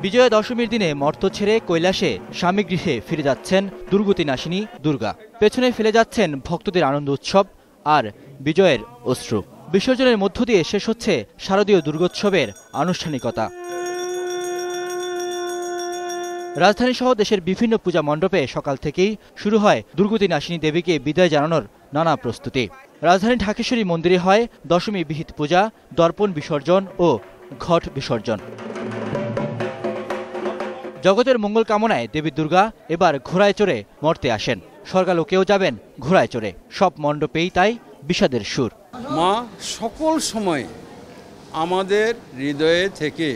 বিজয়া দশমীর দিনে মর্ত ছেড়ে কৈলাসে স্বামী গৃহে ফিরে যাচ্ছেন দুর্গতি নাশিনী দুর্গা। পেছনে ফেলে যাচ্ছেন ভক্তদের আনন্দ উৎসব আর বিজয়ের অশ্রু। বিসর্জনের মধ্য দিয়ে শেষ হচ্ছে শারদীয় দুর্গোৎসবের আনুষ্ঠানিকতা। রাজধানী সহ দেশের বিভিন্ন পূজা মণ্ডপে সকাল থেকেই শুরু হয় দুর্গতি নাশিনী দেবীকে বিদায় জানানোর নানা প্রস্তুতি। রাজধানী ঢাকেশ্বরী মন্দিরে হয় দশমী বিহিত পূজা, দর্পণ বিসর্জন ও ঘট বিসর্জন। জগতের মঙ্গল কামনায় দেবী দুর্গা এবার ঘোড়ায় চড়ে মর্তে আসেন। স্বর্গালোকেও যাবেন ঘোড়ায় চড়ে। সব মণ্ডপেই তাই বিষাদের সুর। মা সকল সময় আমাদের হৃদয়ে থেকে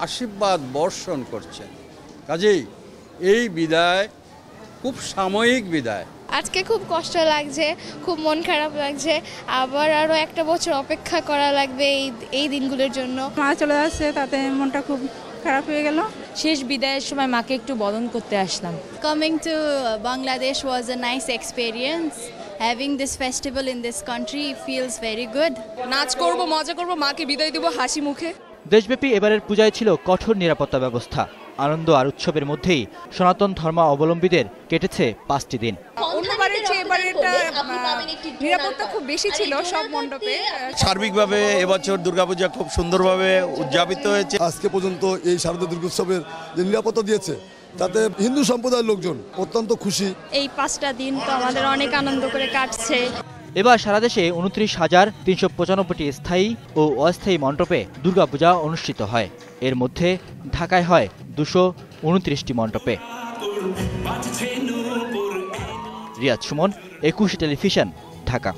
আশীর্বাদ বর্ষণ করছেন। কাজেই এই বিদায় খুব সাময়িক বিদায়। আজকে খুব কষ্ট লাগছে, খুব মন খারাপ লাগছে। আবার আরো একটা বছর অপেক্ষা করা লাগবে এই দিনগুলোর জন্য। মা চলে আসছে, তাতে মনটা খুব খারাপ হয়ে গেল। শেষ বিদায়ের সময় মাকে একটু বরণ করতে আসলাম। Coming to Bangladesh was a nice experience. Having this festival in this country feels very good. নাচ করব, মজা করব, মাকে বিদায় দেব হাসি মুখে। দেশব্যাপী এবারের পূজায় ছিল কঠোর নিরাপত্তা ব্যবস্থা। আনন্দ আর উৎসবের মধ্যেই সনাতন ধর্মাবলম্বীদের কেটেছে 5টি দিন। অন্যবারের চেয়ে এবারে নিরাপত্তা খুব বেশি ছিল সব মণ্ডপে। সার্বিকভাবে এবছর দুর্গাপূজা খুব সুন্দরভাবে উদযাপিত হয়েছে। আজকে পর্যন্ত এই শারদীয় দুর্গোৎসবের যে নিরাপত্তা দিয়েছে তাতে হিন্দু সম্প্রদায়ের লোকজন অত্যন্ত খুশি। এই 5টা দিন তো আমাদের অনেক আনন্দ করে কাটছে। এবার সারা দেশে 29,395টি স্থায়ী ও অস্থায়ী মণ্ডপে দুর্গাপূজা অনুষ্ঠিত হয়। এর মধ্যে ঢাকায় হয় 229টি মণ্ডপে। রিয়াদ সুমন, 21 টেলিভিশন, ঢাকা।